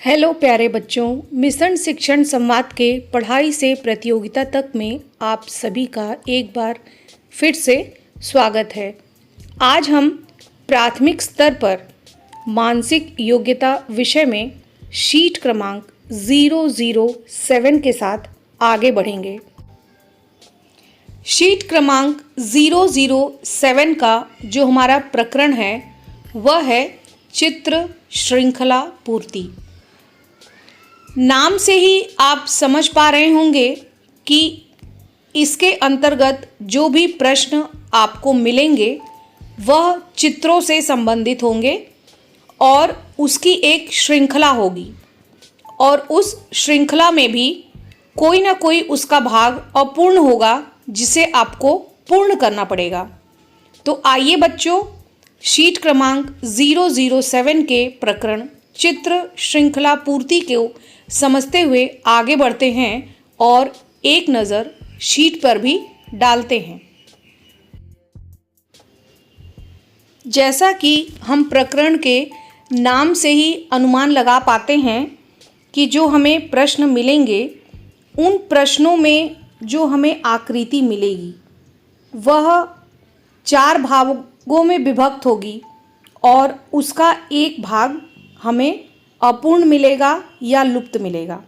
Hello प्यारे बच्चों, mission शिक्षण संवाद के पढ़ाई से प्रतियोगिता तक में आप सभी का एक बार फिर से स्वागत है। आज हम प्राथमिक स्तर पर मानसिक योग्यता विषय में शीट क्रमांक 007 के साथ आगे बढ़ेंगे। शीट क्रमांक 007 का जो हमारा प्रकरण है वह है चित्र श्रृंखला पूर्ति। नाम से ही आप समझ पा रहे होंगे कि इसके अंतर्गत जो भी प्रश्न आपको मिलेंगे वह चित्रों से संबंधित होंगे और उसकी एक श्रृंखला होगी और उस श्रृंखला में भी कोई ना कोई उसका भाग अपूर्ण होगा जिसे आपको पूर्ण करना पड़ेगा। तो आइए बच्चों, शीट क्रमांक 007 के प्रकरण चित्र श्रृंखला पूर्ति को समझते हुए आगे बढ़ते हैं और एक नज़र शीट पर भी डालते हैं। जैसा कि हम प्रकरण के नाम से ही अनुमान लगा पाते हैं कि जो हमें प्रश्न मिलेंगे उन प्रश्नों में जो हमें आकृति मिलेगी वह 4 भागों में विभक्त होगी और उसका एक भाग हमें अपूर्ण मिलेगा या लुप्त मिलेगा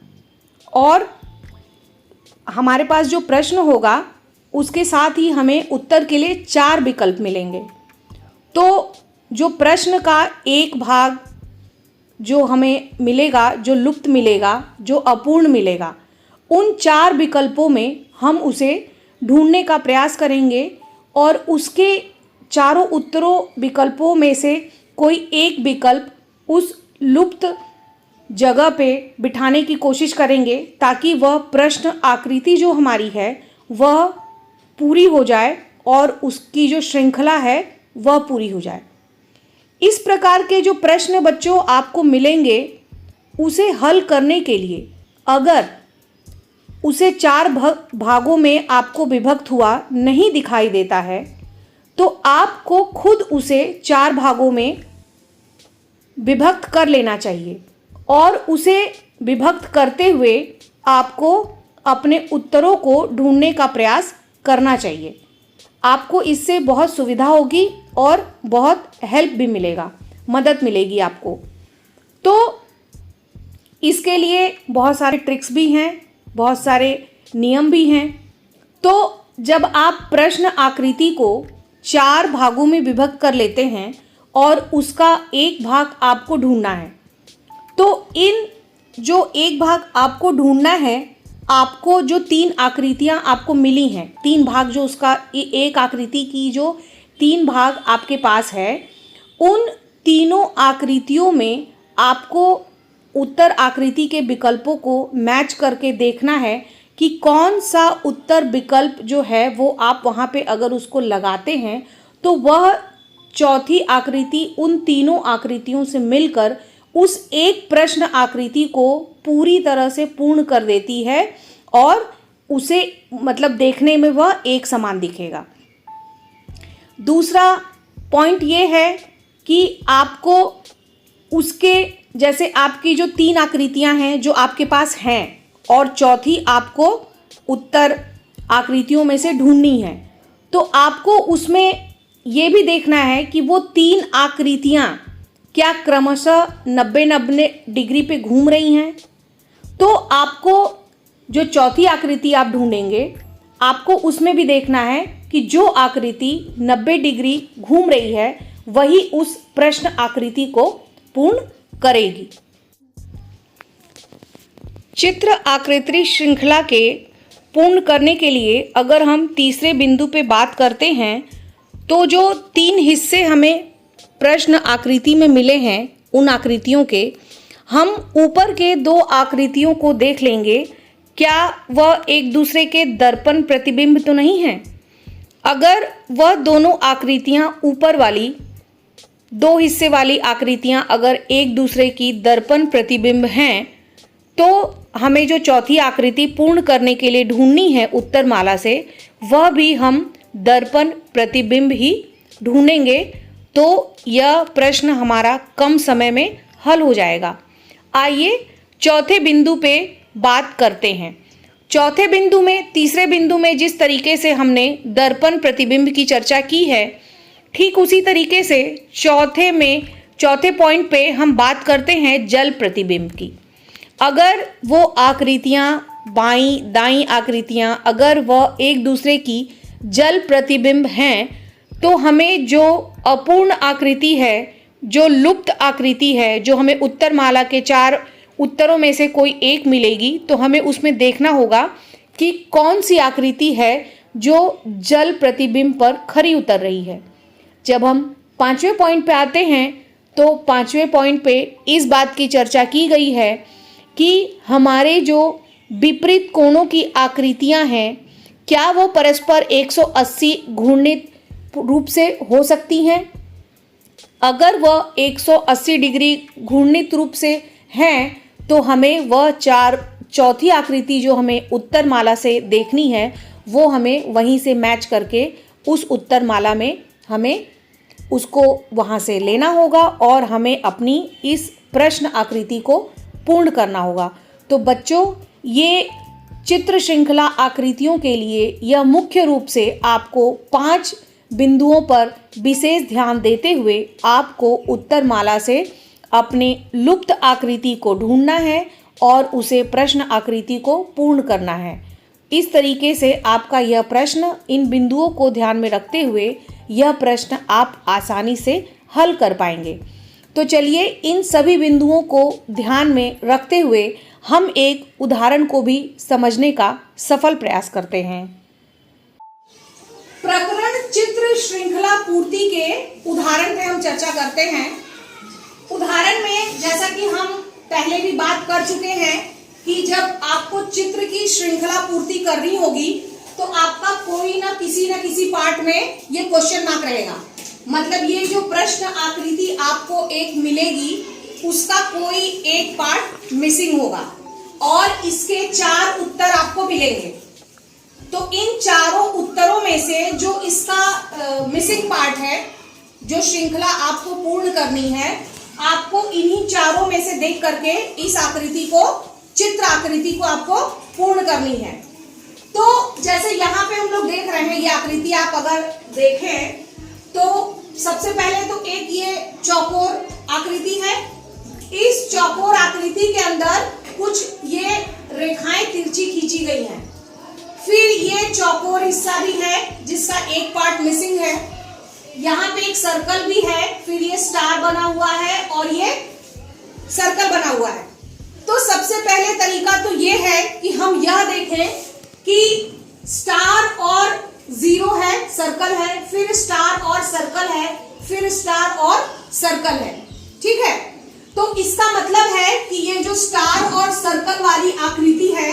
और हमारे पास जो प्रश्न होगा उसके साथ ही हमें उत्तर के लिए 4 विकल्प मिलेंगे। तो जो प्रश्न का एक भाग जो हमें मिलेगा, जो लुप्त मिलेगा, जो अपूर्ण मिलेगा, उन 4 विकल्पों में हम उसे ढूंढने का प्रयास करेंगे और उसके चारों उत्तरों विकल्पों में से कोई एक विकल्प उस लुप्त जगह पे बिठाने की कोशिश करेंगे ताकि वह प्रश्न आकृति जो हमारी है वह पूरी हो जाए और उसकी जो श्रृंखला है वह पूरी हो जाए। इस प्रकार के जो प्रश्न बच्चों आपको मिलेंगे उसे हल करने के लिए अगर उसे 4 भागों में आपको विभक्त हुआ नहीं दिखाई देता है तो आपको खुद उसे 4 भागों में विभक्त कर लेना चाहिए और उसे विभक्त करते हुए आपको अपने उत्तरों को ढूंढने का प्रयास करना चाहिए। आपको इससे बहुत सुविधा होगी और बहुत हेल्प भी मिलेगा, मदद मिलेगी आपको। तो इसके लिए बहुत सारे ट्रिक्स भी हैं, बहुत सारे नियम भी हैं। तो जब आप प्रश्न आकृति को 4 भागों में विभक्त कर लेते हैं और उसका एक भाग आपको ढूंढना है, तो इन जो एक भाग आपको ढूंढना है, आपको जो 3 आकृतियां आपको मिली हैं, 3 भाग जो उसका एक आकृति की जो 3 भाग आपके पास है, उन तीनों आकृतियों में आपको उत्तर आकृति के विकल्पों को मैच करके देखना है कि कौन सा उत्तर विकल्प जो है वो आप वहाँ पे अगर उसको लगाते हैं तो वह चौथी आकृति उन तीनों आकृतियों से मिलकर उस एक प्रश्न आकृति को पूरी तरह से पूर्ण कर देती है और उसे मतलब देखने में वह एक समान दिखेगा। दूसरा पॉइंट ये है कि आपको उसके जैसे आपकी जो 3 आकृतियां हैं जो आपके पास हैं और चौथी आपको उत्तर आकृतियों में से ढूंढनी है, तो आपको उसमें ये भी देखना है कि वो 3 आकृतियां क्या क्रमशः 90-90 डिग्री पे घूम रही हैं। तो आपको जो चौथी आकृति आप ढूंढेंगे आपको उसमें भी देखना है कि जो आकृति 90 डिग्री घूम रही है वही उस प्रश्न आकृति को पूर्ण करेगी। चित्र आकृति श्रृंखला के पूर्ण करने के लिए अगर हम तीसरे बिंदु पे बात करते हैं तो जो 3 हिस्से हमें प्रश्न आकृति में मिले हैं उन आकृतियों के हम ऊपर के 2 आकृतियों को देख लेंगे, क्या वह एक दूसरे के दर्पण प्रतिबिंब तो नहीं है। अगर वह दोनों आकृतियां ऊपर वाली 2 हिस्से वाली आकृतियां अगर एक दूसरे की दर्पण प्रतिबिंब हैं तो हमें जो चौथी आकृति पूर्ण करने के लिए ढूंढनी है उत्तरमाला से वह भी हम दर्पण प्रतिबिंब ही ढूंढेंगे। तो यह प्रश्न हमारा कम समय में हल हो जाएगा। आइए चौथे बिंदु पे बात करते हैं। चौथे बिंदु में, तीसरे बिंदु में जिस तरीके से हमने दर्पण प्रतिबिंब की चर्चा की है, ठीक उसी तरीके से चौथे पॉइंट पे हम बात करते हैं जल प्रतिबिंब की। अगर वो आकृतियाँ, बाईं दाईं आकृतियाँ, अगर वह एक दूसरे की जल प्रतिबिंब हैं, तो हमें जो अपूर्ण आकृति है, जो लुप्त आकृति है, जो हमें उत्तरमाला के 4 उत्तरों में से कोई एक मिलेगी, तो हमें उसमें देखना होगा कि कौन सी आकृति है जो जल प्रतिबिंब पर खरी उतर रही है। जब हम 5वें पॉइंट पे आते हैं, तो 5वें पॉइंट पे इस बात की चर्चा की गई है कि हमारे जो विपरीत कोणों की आकृतियां हैं, क्या वो परस्पर 180 घूर्णित रूप से हो सकती हैं। अगर वह 180 डिग्री घूर्णित रूप से हैं, तो हमें वह चौथी आकृति जो हमें उत्तरमाला से देखनी है, वो हमें वहीं से मैच करके उस उत्तरमाला में हमें उसको वहाँ से लेना होगा और हमें अपनी इस प्रश्न आकृति को पूर्ण करना होगा। तो बच्चों, ये चित्र श्रृंखला आकृतियों के लिए यह मुख्य रूप से आपको 5 बिंदुओं पर विशेष ध्यान देते हुए आपको उत्तरमाला से अपने लुप्त आकृति को ढूंढना है और उसे प्रश्न आकृति को पूर्ण करना है। इस तरीके से आपका यह प्रश्न, इन बिंदुओं को ध्यान में रखते हुए यह प्रश्न आप आसानी से हल कर पाएंगे। तो चलिए, इन सभी बिंदुओं को ध्यान में रखते हुए हम एक उदाहरण को भी समझने का सफल प्रयास करते हैं। प्रकरण चित्र श्रृंखला पूर्ति के उदाहरण पे हम चर्चा करते हैं। उदाहरण में, जैसा कि हम पहले भी बात कर चुके हैं कि जब आपको चित्र की श्रृंखला पूर्ति करनी होगी, तो आपका कोई ना किसी पार्ट में ये क्वेश्चन मार्क रहेगा। मतलब ये जो प्रश्न आकृति आपको एक मिलेगी, उसका कोई एक पार्ट मिसिंग होगा और इसके 4 उत्तर आपको मिलेंगे। तो इन चारों उत्तरों में से जो इसका मिसिंग पार्ट है, जो श्रृंखला आपको पूर्ण करनी है, आपको इन्हीं चारों में से देख करके इस आकृति को, चित्र आकृति को आपको पूर्ण करनी है। तो जैसे यहाँ पे हम लोग देख रहे हैं, ये आकृति आप अगर देखें तो सबसे पहले तो एक ये चौकोर आकृति है। इस चौकोर आकृति के अंदर कुछ ये रेखाएं तिरछी खींची गई हैं। फिर ये चौकोर हिस्सा भी है जिसका एक पार्ट मिसिंग है। यहाँ पे एक सर्कल भी है, फिर ये स्टार बना हुआ है और ये सर्कल बना हुआ है। तो सबसे पहले तरीका तो ये है कि हम यह देखें कि स्टार और 0 है, सर्कल है, फिर स्टार और सर्कल है, फिर स्टार और सर्कल है। ठीक है, तो इसका मतलब है कि ये जो स्टार और सर्कल वाली आकृति है,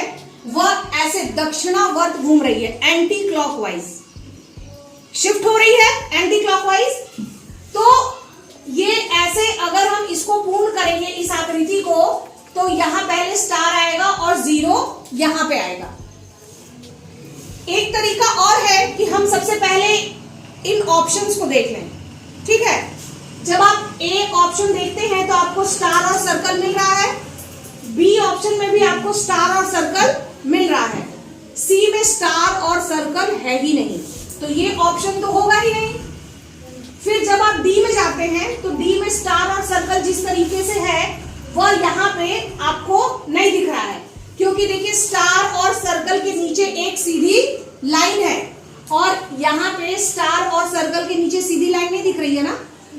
वह ऐसे दक्षिणावर्त घूम रही है, एंटी क्लॉकवाइज शिफ्ट हो रही है, एंटी क्लॉकवाइज। तो ये ऐसे अगर हम इसको पूर्ण करेंगे इस आकृति को, तो यहां पहले स्टार आएगा और 0 यहां पे आएगा। एक तरीका और है कि हम सबसे पहले इन ऑप्शंस को देख लें। ठीक है, जब आप ए ऑप्शन देखते हैं तो आपको स्टार और सर्कल मिल रहा है, बी ऑप्शन में भी आपको स्टार और सर्कल मिल रहा है, सी में स्टार और सर्कल है ही नहीं, तो ये ऑप्शन तो होगा ही नहीं। फिर जब आप डी में जाते हैं तो डी में स्टार और सर्कल जिस तरीके से है वह यहाँ पे आपको नहीं दिख रहा है, क्योंकि देखिए स्टार और सर्कल के नीचे एक सीधी लाइन है और यहाँ पे स्टार और सर्कल के नीचे सीधी लाइन नहीं दिख रही है ना,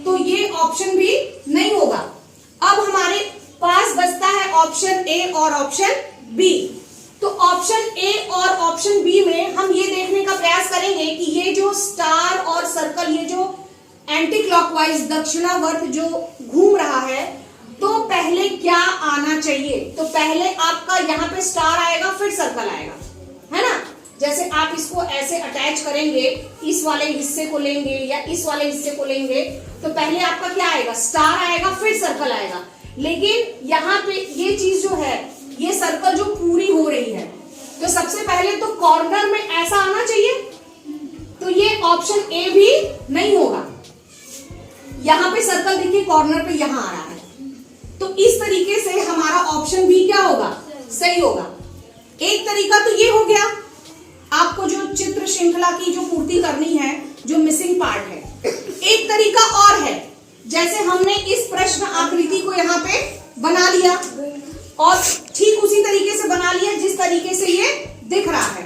तो ये ऑप्शन भी नहीं होगा। अब हमारे पास बचता है ऑप्शन ए और ऑप्शन बी। तो ऑप्शन ए और ऑप्शन बी में हम ये देखने का प्रयास करेंगे कि ये जो स्टार और सर्कल, ये जो एंटी क्लॉकवाइज दक्षिणावर्त जो घूम रहा है, तो पहले क्या आना चाहिए। तो पहले आपका यहाँ पे स्टार आएगा, फिर सर्कल आएगा, है ना। जैसे आप इसको ऐसे अटैच करेंगे, इस वाले हिस्से को लेंगे या इस वाले हिस्से को लेंगे, तो पहले आपका क्या आएगा, स्टार आएगा, फिर सर्कल आएगा। लेकिन यहाँ पे ये चीज जो है, ये सर्कल जो पूरी हो रही है, तो सबसे पहले तो कॉर्नर में ऐसा आना चाहिए, तो ये ऑप्शन ए भी नहीं होगा। यहाँ पे सर्कल देखिए कॉर्नर पे यहाँ आ रहा है, तो इस तरीके से हमारा ऑप्शन बी क्या होगा, सही होगा। एक तरीका तो ये हो गया, आपको जो चित्र श्रृंखला की जो पूर्ति करनी है, जो मिसिंग पार्ट है। एक तरीका और है, जैसे हमने इस प्रश्न आकृति को यहाँ पे बना लिया और ठीक उसी तरीके से बना लिया जिस तरीके से ये दिख रहा है,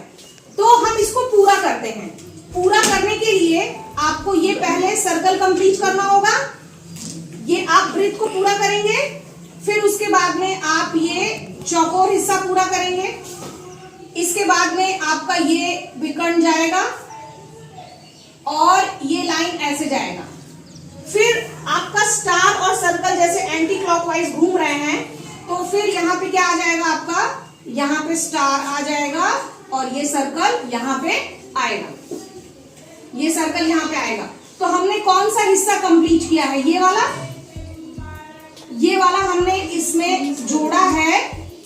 तो हम इसको पूरा करते हैं। पूरा करने के लिए आपको ये पहले सर्कल कंप्लीट करना होगा, ये आप वृत्त को पूरा करेंगे, फिर उसके बाद में आप ये चौकोर हिस्सा पूरा करेंगे, इसके बाद में आपका ये विकर्ण जाएगा और ये लाइन ऐसे जाएगा। फिर आपका स्टार और सर्कल जैसे एंटी क्लॉकवाइज घूम रहे हैं, तो फिर यहाँ पे क्या आ जाएगा, आपका यहाँ पे स्टार आ जाएगा और ये सर्कल यहाँ पे आएगा, ये सर्कल यहाँ पे आएगा। तो हमने कौन सा हिस्सा कंप्लीट किया है, ये वाला हमने इसमें जोड़ा है,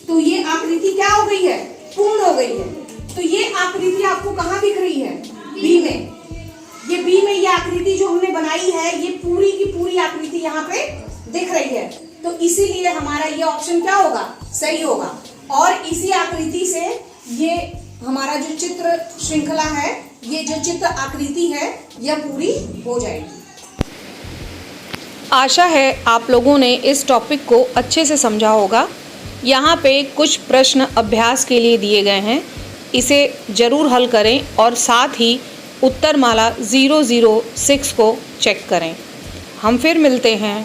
तो ये आकृति क्या हो गई है, पूर्ण हो गई है। तो ये आकृति आपको कहाँ दिख रही है, बी में। ये बी में ये आकृति जो हमने बनाई है, ये पूरी की पूरी आकृति यहाँ पे दिख रही है, तो इसीलिए हमारा ये ऑप्शन क्या होगा, सही होगा। और इसी आकृति से ये हमारा जो चित्र श्रृंखला है, ये जो चित्र आकृति है, यह पूरी हो जाएगी। आशा है आप लोगों ने इस टॉपिक को अच्छे से समझा होगा। यहाँ पे कुछ प्रश्न अभ्यास के लिए दिए गए हैं, इसे ज़रूर हल करें और साथ ही उत्तरमाला 006 को चेक करें। हम फिर मिलते हैं